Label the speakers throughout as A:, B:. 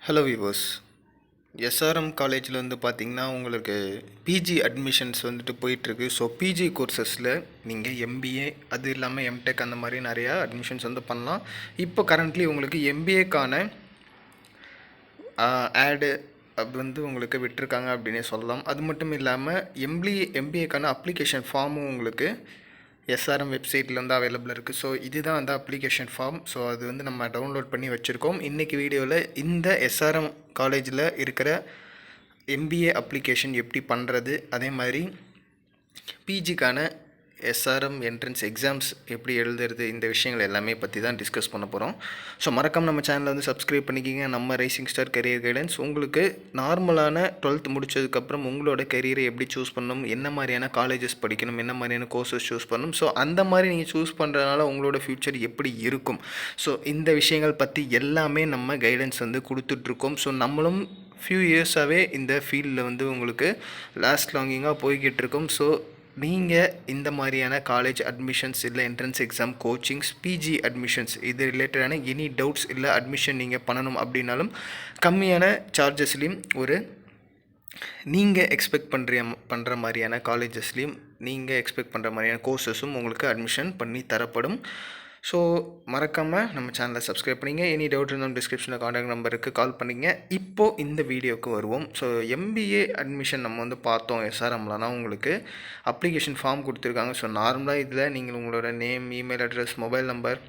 A: Hello viewers. SRM காலேஜில் வந்து பார்த்திங்கன்னா உங்களுக்கு பிஜி அட்மிஷன்ஸ் வந்துட்டு போயிட்டுருக்கு. ஸோ பிஜி கோர்சஸில் நீங்கள் எம்பிஏ அது இல்லாமல் எம்டெக் அந்த மாதிரி நிறையா அட்மிஷன்ஸ் வந்து பண்ணலாம். இப்போ கரண்ட்லி உங்களுக்கு எம்பிஏக்கான ஆடு வந்து உங்களுக்கு விட்டுருக்காங்க அப்படின்னே சொல்லலாம். அது மட்டும் இல்லாமல் எம்பிஏக்கான அப்ளிகேஷன் ஃபார்மும் உங்களுக்கு எஸ்ஆர்எம் வெப்சைட்டில் வந்து அவைலபிள் இருக்குது. ஸோ இதுதான் அந்த அப்ளிகேஷன் ஃபார்ம். ஸோ அது வந்து நம்ம டவுன்லோட் பண்ணி வச்சுருக்கோம். இன்றைக்கி வீடியோவில் இந்த எஸ்ஆர்எம் காலேஜில் இருக்கிற எம்பிஏ அப்ளிகேஷன் எப்படி பண்ணுறது, அதே மாதிரி பிஜிக்கான எஸ்ஆர்எம் என்ட்ரன்ஸ் எக்ஸாம்ஸ் எப்படி எழுதுறது, இந்த விஷயங்கள் எல்லாமே பற்றி தான் டிஸ்கஸ் பண்ண போகிறோம். ஸோ மறக்காம நம்ம சேனலை வந்து சப்ஸ்கிரைப் பண்ணிக்கிங்க. நம்ம ரைசிங் ஸ்டார் கரியர் கைடன்ஸ் உங்களுக்கு நார்மலான 12th முடித்ததுக்கப்புறம் உங்களோட கரியரை எப்படி சூஸ் பண்ணணும், என்ன மாதிரியான காலேஜஸ் படிக்கணும், என்ன மாதிரியான கோர்சஸ் சூஸ் பண்ணணும், ஸோ அந்த மாதிரி நீங்கள் சூஸ் பண்ணுறதுனால உங்களோட ஃப்யூச்சர் எப்படி இருக்கும், ஸோ இந்த விஷயங்கள் பற்றி எல்லாமே நம்ம கைடன்ஸ் வந்து கொடுத்துட்ருக்கோம். ஸோ நம்மளும் ஃபியூ இயர்ஸாகவே இந்த ஃபீல்டில் வந்து உங்களுக்கு லாஸ்ட் லாங்கிங்காக போய்கிட்டு இருக்கோம். ஸோ நீங்கள் இந்த மாதிரியான காலேஜ் அட்மிஷன்ஸ் இல்லை entrance exam coachings PG admissions இது ரிலேட்டடான எனி டவுட்ஸ் இல்லை அட்மிஷன் நீங்கள் பண்ணணும் அப்படின்னாலும் கம்மியான சார்ஜஸ்லேயும் நீங்கள் எக்ஸ்பெக்ட் பண்ணுற மாதிரியான காலேஜஸ்லேயும் நீங்கள் எக்ஸ்பெக்ட் பண்ணுற மாதிரியான கோர்சஸும் உங்களுக்கு அட்மிஷன் பண்ணி தரப்படும். ஸோ மறக்காமல் நம்ம சேனலை சப்ஸ்கிரைப் பண்ணிங்க. எனி டவுட் இருந்தாலும் டிஸ்கிரிப்ஷனில் காண்டாக்ட் நம்பருக்கு கால் பண்ணிங்க. இப்போது இந்த வீடியோவுக்கு வருவோம். ஸோ எம்பிஏ அட்மிஷன் நம்ம வந்து பார்த்தோம். எஸ்ஆர்எம்லனா உங்களுக்கு அப்ளிகேஷன் ஃபார்ம் கொடுத்துருக்காங்க. ஸோ நார்மலாக இதில் நீங்கள் உங்களோட name, email address, mobile number,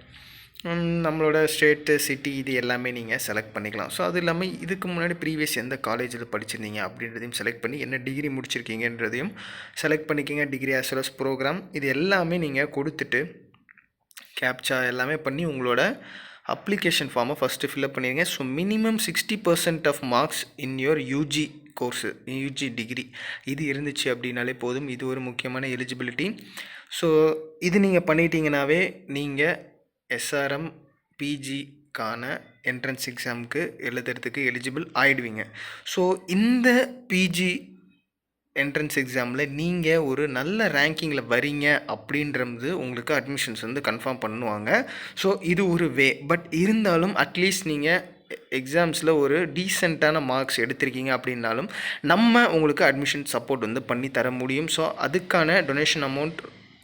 A: நம்மளோட ஸ்டேட்டு, சிட்டி இது எல்லாமே நீங்கள் செலக்ட் பண்ணிக்கலாம். ஸோ அது இல்லாமல் இதுக்கு முன்னாடி ப்ரீவியஸ் எந்த காலேஜில் படிச்சிருந்தீங்க அப்படின்றதையும் செலக்ட் பண்ணி என்ன டிகிரி முடிச்சிருக்கீங்கன்றதையும் செலக்ட் பண்ணிக்கிங்க. Degree as well as program இது எல்லாமே நீங்கள் கொடுத்துட்டு கேப்சா எல்லாமே பண்ணி உங்களோட அப்ளிகேஷன் ஃபார்மை ஃபஸ்ட்டு ஃபில்அப் பண்ணிடுங்க. So minimum 60% of marks in your UG course, UG degree இது இருந்துச்சு அப்படின்னாலே போதும். இது ஒரு முக்கியமான எலிஜிபிலிட்டி. ஸோ இது நீங்கள் பண்ணிட்டீங்கன்னாவே நீங்கள் எஸ்ஆர்எம் பிஜிக்கான என்ட்ரன்ஸ் எக்ஸாமுக்கு எழுதுறதுக்கு எலிஜிபிள் ஆகிடுவீங்க. ஸோ இந்த பிஜி என்ட்ரன்ஸ் எக்ஸாமில் நீங்கள் ஒரு நல்ல ரேங்கிங்கில் வரீங்க அப்படின்றது உங்களுக்கு அட்மிஷன்ஸ் வந்து கன்ஃபார்ம் பண்ணுவாங்க. ஸோ இது ஒரு வே. பட் இருந்தாலும் அட்லீஸ்ட் நீங்கள் எக்ஸாம்ஸில் ஒரு டீசெண்டான மார்க்ஸ் எடுத்திருக்கீங்க அப்படின்னாலும் நம்ம உங்களுக்கு அட்மிஷன் சப்போர்ட் வந்து பண்ணி தர முடியும். ஸோ அதுக்கான டொனேஷன் அமௌண்ட்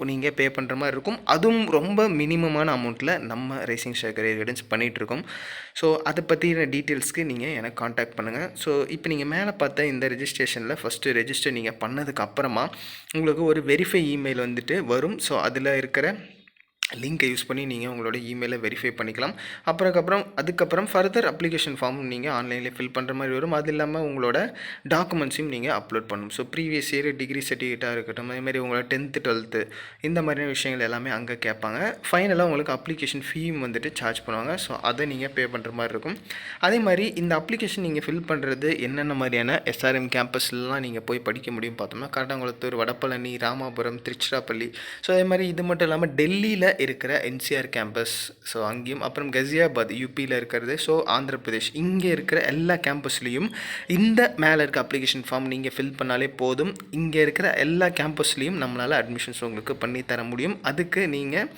A: நீங்கள் பே பண்ணுற மாதிரி இருக்கும். அதுவும் ரொம்ப மினிமமான அமௌண்ட்டில் நம்ம ரைசிங் ஸ்டார் கரியர் கைடன்ஸ் பண்ணிகிட்ருக்கோம். ஸோ அதை பற்றின டீட்டெயில்ஸ்க்கு நீங்கள் எனக்கு காண்டாக்ட் பண்ணுங்கள். ஸோ இப்போ நீங்கள் மேலே பார்த்த இந்த ரெஜிஸ்ட்ரேஷனில் ஃபஸ்ட்டு ரெஜிஸ்டர் நீங்கள் பண்ணதுக்கு அப்புறமா உங்களுக்கு ஒரு வெரிஃபை இமெயில் வந்துட்டு வரும். ஸோ அதில் இருக்கிற லிங்கை யூஸ் பண்ணி நீங்கள் உங்களோட இமெயிலை வெரிஃபை பண்ணிக்கலாம். அதுக்கப்புறம் ஃபர்தர் அப்ளிகேஷன் ஃபார்ம் நீங்கள் ஆன்லைனில் ஃபில் பண்ணுற மாதிரி வரும். அது இல்லாமல் உங்களோட டாக்குமெண்ட்ஸையும் நீங்கள் அப்லோட் பண்ணணும். ஸோ ப்ரீவியஸ் இயர் டிகிரி சர்டிஃபிகேட்டாக இருக்கட்டும், அதேமாதிரி உங்களோட 10th 12th இந்த மாதிரியான விஷயங்கள் எல்லாமே அங்கே கேட்பாங்க. ஃபைனலாக உங்களுக்கு அப்ளிகேஷன் ஃபீம் வந்துட்டு சார்ஜ் பண்ணுவாங்க. ஸோ அதை நீங்கள் பே பண்ணுற மாதிரி இருக்கும். அதே மாதிரி இந்த அப்ளிகேஷன் நீங்கள் ஃபில் பண்ணுறது என்னென்ன மாதிரியான எஸ்ஆர்எம் கேம்பஸ்லாம் நீங்கள் போய் படிக்க முடியும் பார்த்தோம்னா காட்டாங்குளத்தூர், வடபழனி, ராமாபுரம், திருச்சிராப்பள்ளி, ஸோ அதே மாதிரி இது மட்டும் இல்லாமல் டெல்லியில் இருக்கிற என்சிஆர் கேம்பஸ், ஸோ அங்கேயும், அப்புறம் கசியாபாத் யூபியில் இருக்கிறது, ஸோ ஆந்திர பிரதேஷ், இங்கே இருக்கிற எல்லா கேம்பஸ்லேயும் இந்த மேலே இருக்க அப்ளிகேஷன் ஃபார்ம் நீங்கள் ஃபில் பண்ணாலே போதும். இங்கே இருக்கிற எல்லா கேம்பஸ்லேயும் நம்மளால் அட்மிஷன்ஸ் உங்களுக்கு பண்ணி தர முடியும். அதுக்கு நீங்கள்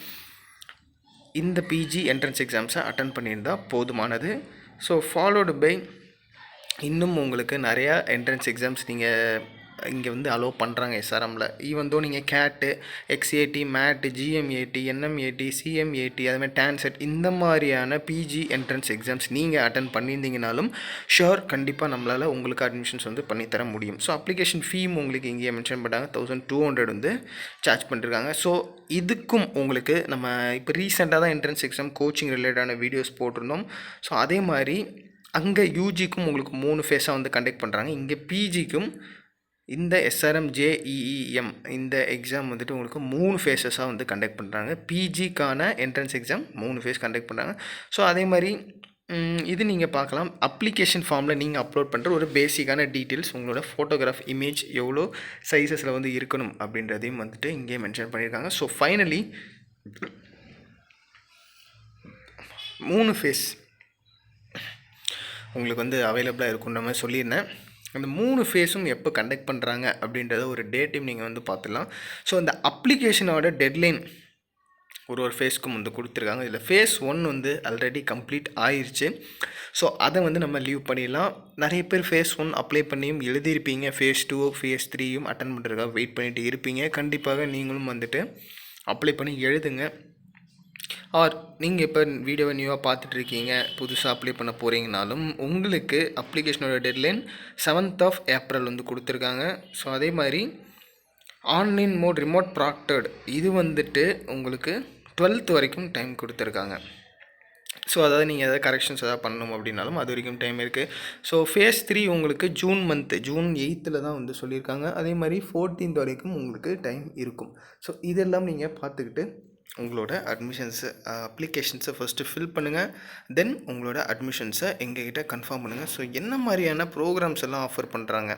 A: இந்த பிஜி என்ட்ரன்ஸ் எக்ஸாம்ஸை அட்டன் பண்ணியிருந்தால் போதுமானது. ஸோ ஃபாலோடு பை இன்னும் உங்களுக்கு நிறையா என்ட்ரன்ஸ் எக்ஸாம்ஸ் நீங்கள் இங்கே வந்து அலோவ் பண்ணுறாங்க எஸ்ஆர்எம்மில். ஈவன் தோ நீங்கள் கேட்டு, எக்ஸ்ஏடி, மேட்டு, ஜிஎம்ஏடி, என்எம்ஏடி, சிஎம்ஏடி, அதுமாதிரி டான்செட் இந்த மாதிரியான பிஜி என்ட்ரன்ஸ் எக்ஸாம்ஸ் நீங்கள் அட்டன் பண்ணியிருந்தீங்கனாலும் ஷோர் கண்டிப்பாக நம்மளால் உங்களுக்கு அட்மிஷன்ஸ் வந்து பண்ணித்தர முடியும். ஸோ அப்ளிகேஷன் ஃபீம் உங்களுக்கு இங்கேயே மென்ஷன் பண்ணாங்க, 1200 வந்து சார்ஜ் பண்ணிருக்காங்க. ஸோ இதுக்கும் உங்களுக்கு நம்ம இப்போ ரீசெண்டாக தான் என்ட்ரன்ஸ் எக்ஸாம் கோச்சிங் ரிலேட்டடான வீடியோஸ் போட்டிருந்தோம். ஸோ அதே மாதிரி அங்கே யூஜிக்கும் உங்களுக்கு 3 ஃபேஸாக வந்து கண்டக்ட் பண்ணுறாங்க. இங்கே பிஜிக்கும் இந்த எஸ்ஆர்எம் ஜேஇஇஎம் இந்த எக்ஸாம் வந்துட்டு உங்களுக்கு 3 ஃபேஸஸாக வந்து கண்டக்ட் பண்ணுறாங்க. பிஜிக்கான என்ட்ரன்ஸ் எக்ஸாம் 3 ஃபேஸ் கண்டக்ட் பண்ணுறாங்க. ஸோ அதே மாதிரி இது நீங்கள் பார்க்கலாம். அப்ளிகேஷன் ஃபார்மில் நீங்கள் அப்லோட் பண்ணுற ஒரு பேசிக்கான டீட்டெயில்ஸ், உங்களோட ஃபோட்டோகிராஃப், இமேஜ் எவ்வளோ சைஸஸில் வந்து இருக்கணும் அப்படின்றதையும் வந்துட்டு இங்கே மென்ஷன் பண்ணியிருக்காங்க. ஸோ ஃபைனலி 3 ஃபேஸ் உங்களுக்கு வந்து அவைலபிளாக இருக்குன்ற மாதிரி சொல்லியிருந்தேன். அந்த 3 ஃபேஸும் எப்போ கண்டக்ட் பண்ணுறாங்க அப்படின்றத ஒரு டேட்டையும் நீங்கள் வந்து பார்த்துடலாம். ஸோ அந்த அப்ளிகேஷனோட டெட்லைன் ஒரு ஃபேஸ்க்கும் வந்து கொடுத்துருக்காங்க. இதில் ஃபேஸ் 1 வந்து ஆல்ரெடி கம்ப்ளீட் ஆயிடுச்சு. ஸோ அதை வந்து நம்ம லீவ் பண்ணிடலாம். நிறைய பேர் ஃபேஸ் 1 அப்ளை பண்ணியும் எழுதியிருப்பீங்க. ஃபேஸ் 2 ஃபேஸ் 3யும் அட்டன் பண்ணுறதுக்காக வெயிட் பண்ணிட்டு இருப்பீங்க. கண்டிப்பாக நீங்களும் வந்துட்டு அப்ளை பண்ணி எழுதுங்க. ஆர் நீங்கள் இப்போ வீடியோவை நியூவாக பார்த்துட்ருக்கீங்க, புதுசாக அப்ளை பண்ண போகிறீங்கனாலும் உங்களுக்கு அப்ளிகேஷனோட டெட்லைன் 7th ஏப்ரல் வந்து கொடுத்துருக்காங்க. ஸோ அதே மாதிரி ஆன்லைன் மோட் ரிமோட் ப்ராக்டர்டு இது வந்துட்டு உங்களுக்கு 12th வரைக்கும் டைம் கொடுத்துருக்காங்க. ஸோ அதாவது நீங்கள் எதாவது கரெக்ஷன்ஸ் எதாவது பண்ணணும் அப்படின்னாலும் அது வரைக்கும் டைம் இருக்குது. ஸோ ஃபேஸ் 3 உங்களுக்கு ஜூன் 8th தான் வந்து சொல்லியிருக்காங்க. அதே மாதிரி 14th வரைக்கும் உங்களுக்கு டைம் இருக்கும். ஸோ இதெல்லாம் நீங்கள் பார்த்துக்கிட்டு உங்களோட அட்மிஷன்ஸை அப்ளிகேஷன்ஸை ஃபஸ்ட்டு ஃபில் பண்ணுங்கள். தென் உங்களோட அட்மிஷன்ஸை எங்ககிட்ட கன்ஃபார்ம் பண்ணுங்கள். ஸோ என்ன மாதிரியான ப்ரோக்ராம்ஸ் எல்லாம் ஆஃபர் பண்ணுறாங்க,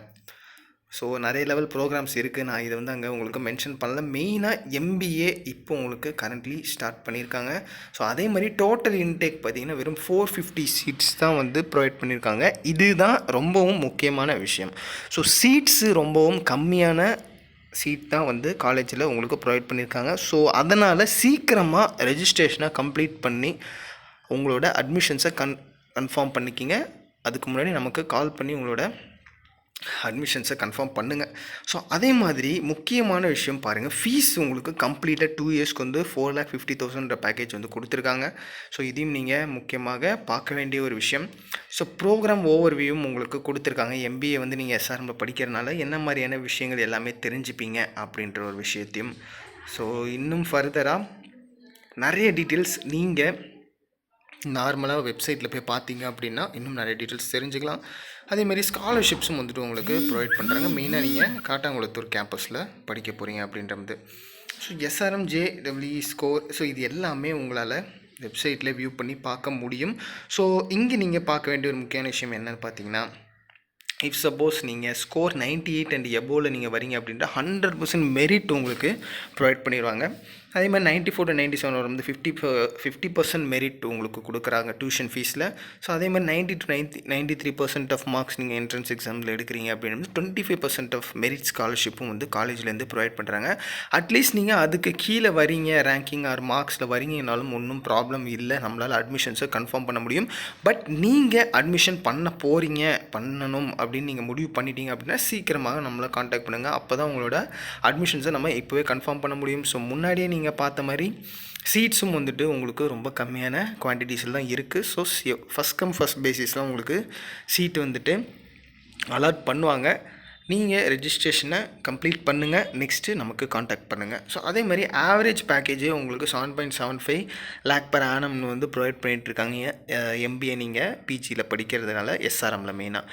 A: ஸோ நிறைய லெவல் ப்ரோக்ராம்ஸ் இருக்குது. நான் இதை வந்து அங்கே உங்களுக்கு மென்ஷன் பண்ணல. மெயினாக MBA இப்போ உங்களுக்கு கரண்ட்லி ஸ்டார்ட் பண்ணியிருக்காங்க. ஸோ அதே மாதிரி டோட்டல் இன்டேக் பார்த்திங்கன்னா வெறும் 450 சீட்ஸ் தான் வந்து ப்ரொவைட் பண்ணியிருக்காங்க. இதுதான் ரொம்பவும் முக்கியமான விஷயம். ஸோ சீட்ஸு ரொம்பவும் கம்மியான சீட் தான் வந்து காலேஜில் உங்களுக்கு ப்ரொவைட் பண்ணியிருக்காங்க. ஸோ அதனால் சீக்கிரமாக ரெஜிஸ்ட்ரேஷனை கம்ப்ளீட் பண்ணி உங்களோட அட்மிஷன்ஸை கன்ஃபார்ம் பண்ணிக்கிங்க. அதுக்கு முன்னாடி நமக்கு கால் பண்ணி உங்களோட அட்மிஷன்ஸை கன்ஃபார்ம் பண்ணுங்கள். ஸோ அதே மாதிரி முக்கியமான விஷயம் பாருங்கள், ஃபீஸ் உங்களுக்கு கம்ப்ளீட்டாக 2 இயர்ஸ்க்கு வந்து 4,50,000 பேக்கேஜ் வந்து கொடுத்துருக்காங்க. ஸோ இதையும் நீங்கள் முக்கியமாக பார்க்க வேண்டிய ஒரு விஷயம். ஸோ ப்ரோக்ராம் ஓவர்வியூவும் உங்களுக்கு கொடுத்துருக்காங்க. MBA வந்து நீங்கள் SRMல படிக்கிறதுனால என்ன மாதிரியான விஷயங்கள் எல்லாமே தெரிஞ்சுப்பீங்க அப்படின்ற ஒரு விஷயத்தையும். ஸோ இன்னும் ஃபர்தராக நிறைய டீட்டெயில்ஸ் நீங்கள் நார்மலாக வெப்சைட்டில் போய் பார்த்தீங்க அப்படின்னா இன்னும் நிறைய டீட்டெயில்ஸ் தெரிஞ்சுக்கலாம். அதேமாதிரி ஸ்காலர்ஷிப்ஸும் வந்துட்டு உங்களுக்கு ப்ரொவைட் பண்ணுறாங்க. மெயினாக நீங்கள் காட்டாங்குளத்தூர் கேம்பஸில் படிக்க போகிறீங்க அப்படின்றது. So SRM JEE score, so இது எல்லாமே உங்களால் வெப்சைட்டில் வியூ பண்ணி பார்க்க முடியும். ஸோ இங்கே நீங்கள் பார்க்க வேண்டிய ஒரு முக்கியமான விஷயம் என்னென்னு பார்த்தீங்கன்னா, இஃப் சப்போஸ் நீங்கள் ஸ்கோர் 98 அண்ட் எபோவில் நீங்கள் வரீங்க அப்படின்ட்டு 100% மெரிட் உங்களுக்கு ப்ரொவைட் பண்ணிடுவாங்க. அதே மாதிரி 94 to 97 வரும்போது 50% மெரிட் உங்களுக்கு கொடுக்குறாங்க டியூஷன் ஃபீஸில். ஸோ அதே மாதிரி 90 to 93% ஆஃப் மார்க்ஸ் நீங்கள் என்ட்ரன்ஸ் எக்ஸாமில் எடுக்கிறீங்க அப்படின்னு 25% ஆஃப் மெரிட் ஸ்காலர்ஷிப்பும் வந்து காலேஜ்லேருந்து ப்ரொவைட் பண்ணுறாங்க. அட்லீஸ்ட் நீங்கள் அதுக்கு கீழே வரீங்க, ரேங்கிங் ஆர் மார்க்ஸில் வரீங்கனாலும் ஒன்றும் ப்ராப்ளம் இல்லை, நம்மளால் அட்மிஷன்ஸை கன்ஃபார்ம் பண்ண முடியும். பட் நீங்கள் அட்மிஷன் பண்ணணும் அப்படின்னு நீங்கள் முடிவு பண்ணிட்டீங்க அப்படின்னா சீக்கிரமாக நம்மளை காண்டாக்ட் பண்ணுங்கள். அப்போ தான் உங்களோட அட்மிஷன்ஸை நம்ம இப்போவே கன்ஃபார்ம் பண்ண முடியும். ஸோ முன்னாடியே நீங்கள் பார்த்த மாதிரி சீட்ஸும் வந்துட்டு உங்களுக்கு ரொம்ப கம்மியான குவான்டிட்டிஸில் தான் இருக்குது. ஸோ ஃபஸ்ட் கம் ஃபஸ்ட் பேசிஸில் உங்களுக்கு சீட்டு வந்துட்டு அலாட் பண்ணுவாங்க. நீங்கள் ரெஜிஸ்ட்ரேஷனை கம்ப்ளீட் பண்ணுங்கள், நெக்ஸ்ட்டு நமக்கு காண்டாக்ட் பண்ணுங்கள். ஸோ அதே மாதிரி ஆவரேஜ் பேக்கேஜே உங்களுக்கு 7.75 lakh per annum வந்து ப்ரொவைட் பண்ணிகிட்ருக்காங்க. MBA நீங்கள் PGயில் படிக்கிறதுனால SRMல மெயினாக.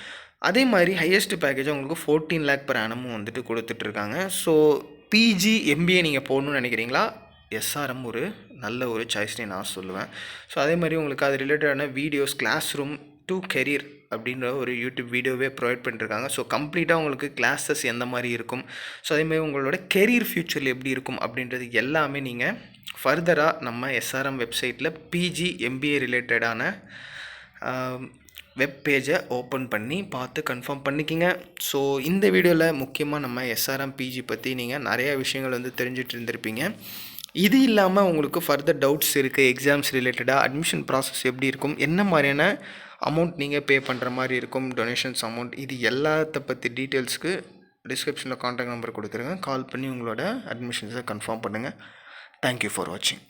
A: அதே மாதிரி ஹையஸ்ட் பேக்கேஜ் உங்களுக்கு 14 lakh per annum வந்துட்டு கொடுத்துட்ருக்காங்க. ஸோ PG MBA நீங்கள் போடணும்னு நினைக்கிறீங்களா, SRM ஒரு நல்ல ஒரு சாய்ஸ்னே நான் சொல்லுவேன். ஸோ அதே மாதிரி உங்களுக்கு அது ரிலேட்டடான videos, class room to career அப்படின்ற ஒரு யூடியூப் வீடியோவே ப்ரொவைட் பண்ணிட்டுருக்காங்க. ஸோ கம்ப்ளீட்டாக உங்களுக்கு கிளாஸஸ் எந்த மாதிரி இருக்கும், ஸோ அதேமாதிரி உங்களோட கெரியர் ஃப்யூச்சரில் எப்படி இருக்கும் அப்படின்றது எல்லாமே நீங்கள் ஃபர்தராக நம்ம SRM வெப்சைட்டில் PG MBA ரிலேட்டடான வெப் பேஜை ஓப்பன் பண்ணி பார்த்து கன்ஃபார்ம் பண்ணிக்கிங்க. ஸோ இந்த வீடியோவில் முக்கியமாக நம்ம SRM PG பற்றி நீங்கள் நிறையா விஷயங்கள் வந்து தெரிஞ்சுட்டு இருந்திருப்பீங்க. இது இல்லாமல் உங்களுக்கு ஃபர்தர் டவுட்ஸ் இருக்குது, எக்ஸாம்ஸ் ரிலேட்டடாக அட்மிஷன் ப்ராசஸ் எப்படி இருக்கும், என்ன மாதிரியான அமௌண்ட் நீங்கள் பே பண்ணுற மாதிரி இருக்கும், டொனேஷன்ஸ் அமௌண்ட், இது எல்லாத்த பற்றி டீட்டெயில்ஸ்க்கு டிஸ்கிரிப்ஷனில் கான்டாக்ட் நம்பர் கொடுத்துருங்க. கால் பண்ணி உங்களோட அட்மிஷன்ஸை கன்ஃபார்ம் பண்ணுங்கள். தேங்க்யூ ஃபார் வாட்சிங்.